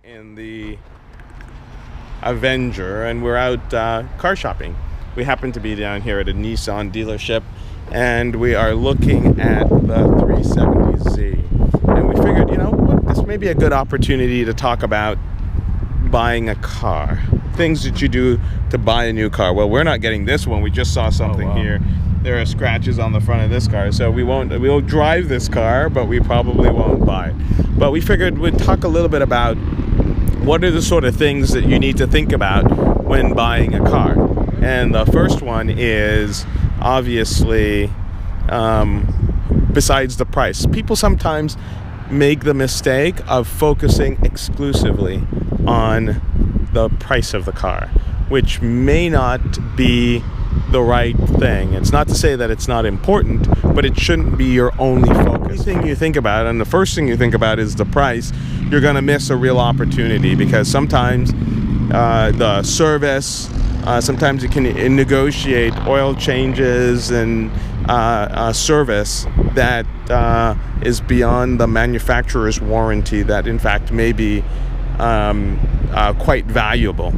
in the Avenger, and we're out car shopping. We happen to be down here at a Nissan dealership, and we are looking at the 370Z. And we figured, you know what, this may be a good opportunity to talk about buying a car. Things that you do to buy a new car. Well, we're not getting this one. We just saw something here. There are scratches on the front of this car, so we'll drive this car, but we probably won't buy it. But we figured we'd talk a little bit about what are the sort of things that you need to think about when buying a car. And the first one is obviously, besides the price, people sometimes make the mistake of focusing exclusively on the price of the car, which may not be the right thing. It's not to say that it's not important, but it shouldn't be your only focus. Anything you think about, and the first thing you think about is the price, you're going to miss a real opportunity, because sometimes the service, sometimes you can negotiate oil changes and service that is beyond the manufacturer's warranty, that in fact may be quite valuable.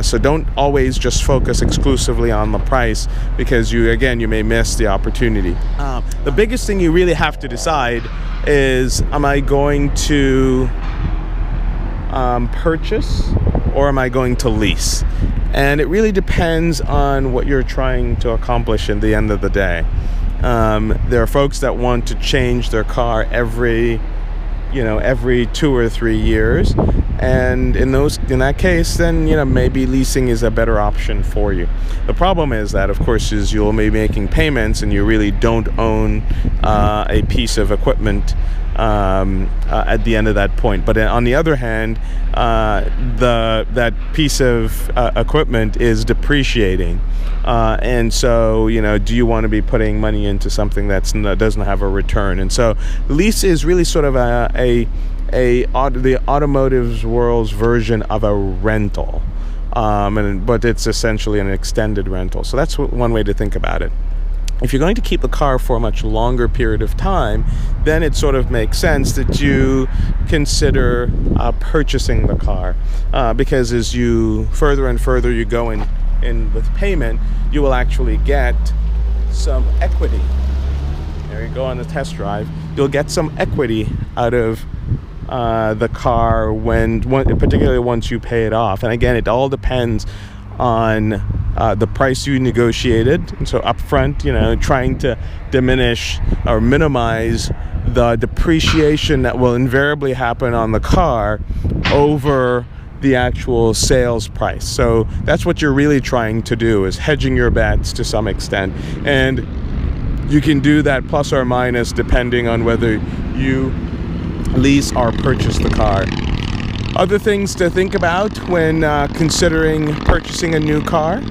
So don't always just focus exclusively on the price, because you may miss the opportunity. The biggest thing you really have to decide is, am I going to purchase or am I going to lease? And it really depends on what you're trying to accomplish in the end of the day. There are folks that want to change their car every 2 or 3 years, and in that case, then maybe leasing is a better option for you. The problem is that, of course, is you'll be making payments and you really don't own a piece of equipment at the end of that point. But on the other hand, that piece of equipment is depreciating. And so, do you want to be putting money into something that doesn't have a return? And so lease is really sort of the automotive world's version of a rental. But it's essentially an extended rental. So that's one way to think about it. If you're going to keep the car for a much longer period of time, then it sort of makes sense that you consider purchasing the car. Because as you further and further you go in with payment, you will actually get some equity. There you go on the test drive. You'll get some equity out of the car particularly once you pay it off. And again, it all depends on the price you negotiated. And so upfront, trying to diminish or minimize the depreciation that will invariably happen on the car over the actual sales price. So that's what you're really trying to do, is hedging your bets to some extent. And you can do that plus or minus depending on whether you lease or purchase the car. Other things to think about when considering purchasing a new car.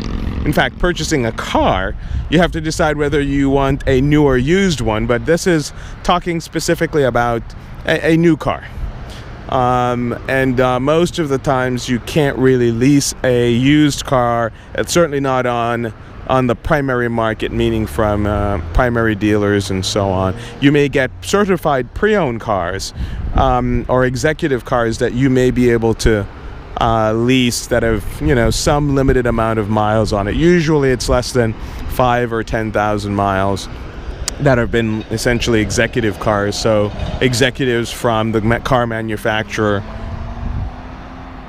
In fact, purchasing a car, you have to decide whether you want a new or used one, but this is talking specifically about a new car. And most of the times you can't really lease a used car. It's certainly not on the primary market, meaning from primary dealers and so on. You may get certified pre-owned cars or executive cars that you may be able to lease that have some limited amount of miles on it. Usually it's less than 5,000 or 10,000 miles that have been essentially executive cars. So executives from the car manufacturer,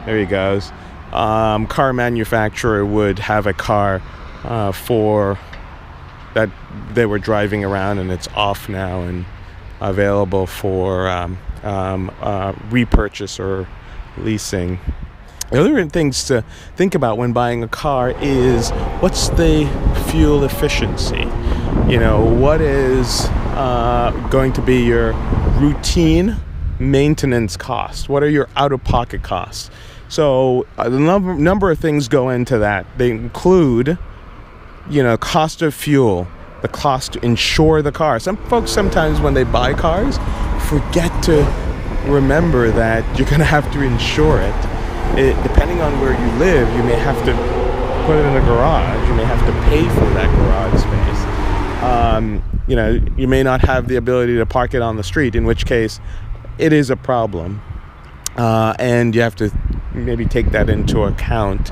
there he goes, car manufacturer would have a car for that they were driving around, and it's off now and available for repurchase or leasing. The other things to think about when buying a car is, what's the fuel efficiency? What is going to be your routine maintenance cost? What are your out-of-pocket costs? So a number of things go into that. They include cost of fuel, the cost to insure the car. Some folks sometimes when they buy cars forget to remember that you're going to have to insure it. Depending on where you live, you may have to put it in a garage. You may have to pay for that garage space. You may not have the ability to park it on the street, in which case it is a problem. and you have to maybe take that into account.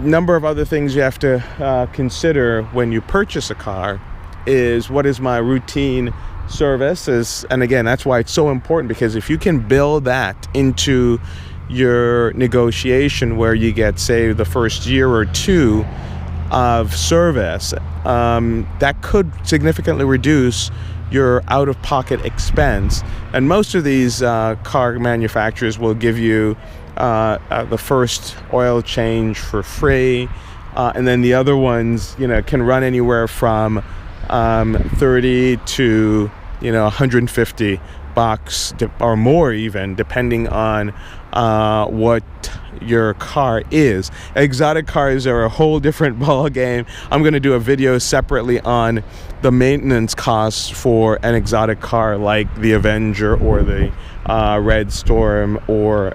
Number of other things you have to consider when you purchase a car is, what is my routine service? And again, that's why it's so important, because if you can build that into your negotiation, where you get, say, the first year or two of service, that could significantly reduce your out-of-pocket expense. And most of these car manufacturers will give you the first oil change for free, and then the other ones, can run anywhere from $30 to $150 or more, even depending on what your car is. Exotic cars are a whole different ball game. I'm going to do a video separately on the maintenance costs for an exotic car like the Avenger or the Red Storm or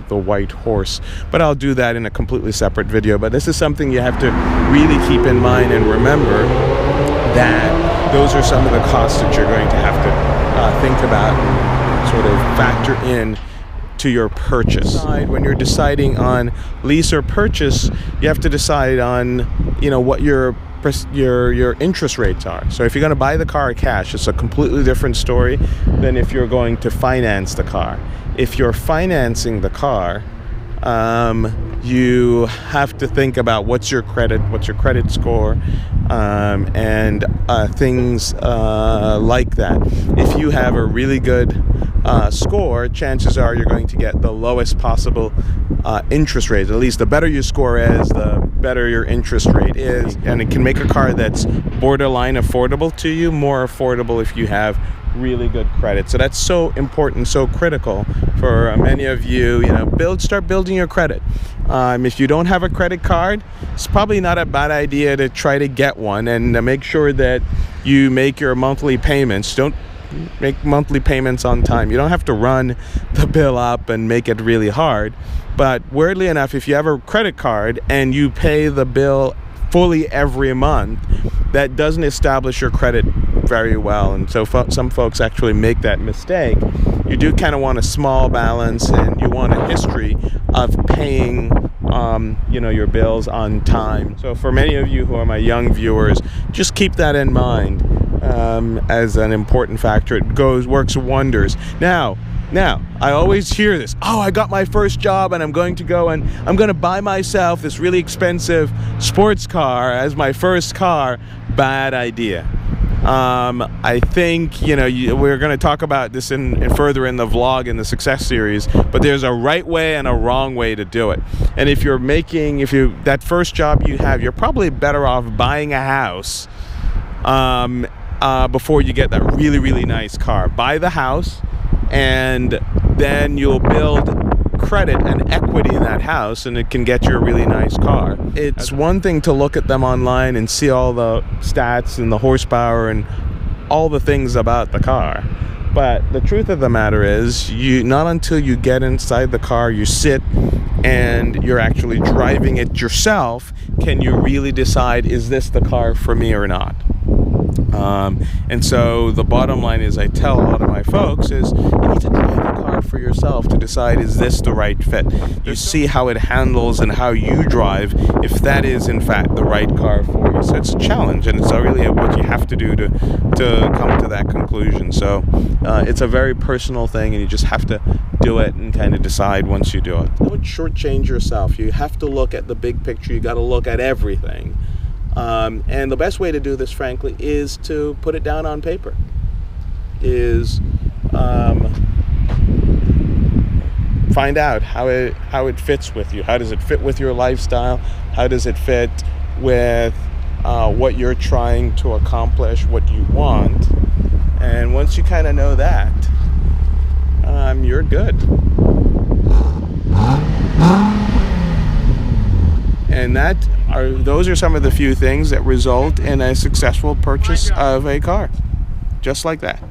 the White Horse, but I'll do that in a completely separate video. But this is something you have to really keep in mind and remember, that those are some of the costs that you're going to have to think about and sort of factor in to your purchase. When you're deciding on lease or purchase, you have to decide on what your interest rates are. So if you're going to buy the car cash, it's a completely different story than if you're going to finance the car. If you're financing the car, you have to think about what's your credit score, and things like that. If you have a really good score, chances are you're going to get the lowest possible interest rate. At least the better your score is, the better your interest rate is, and it can make a car that's borderline affordable to you more affordable if you have really good credit. So that's so important, so critical for many of you. Start building your credit. If you don't have a credit card, it's probably not a bad idea to try to get one, and make sure that you make your monthly payments. Don't make monthly payments on time. You don't have to run the bill up and make it really hard, but weirdly enough, if you have a credit card and you pay the bill fully every month, that doesn't establish your credit very well, and so some folks actually make that mistake. You do kind of want a small balance, and you want a history of paying your bills on time. So for many of you who are my young viewers, just keep that in mind as an important factor. It works wonders. Now, I always hear this, I got my first job and I'm going to go and I'm going to buy myself this really expensive sports car as my first car. Bad idea. I think, we're going to talk about this in further in the vlog in the success series, but there's a right way and a wrong way to do it. And if that first job you have, you're probably better off buying a house before you get that really, really nice car. Buy the house, and then you'll build credit and equity in that house, and it can get you a really nice car. It's one thing to look at them online and see all the stats and the horsepower and all the things about the car, but the truth of the matter is, not until you get inside the car, you sit and you're actually driving it yourself, can you really decide, is this the car for me or not? And so the bottom line is, I tell a lot of my folks, is you need to drive the car for yourself to decide, is this the right fit? You see how it handles and how you drive, if that is in fact the right car for you. So it's a challenge, and it's really what you have to do to come to that conclusion. So it's a very personal thing, and you just have to do it and kind of decide once you do it. Don't shortchange yourself. You have to look at the big picture. You got to look at everything. And the best way to do this, frankly, is to put it down on paper. Find out how it fits with you. How does it fit with your lifestyle? How does it fit with what you're trying to accomplish, what you want? And once you kind of know that, you're good. And those are some of the few things that result in a successful purchase of a car. Just like that.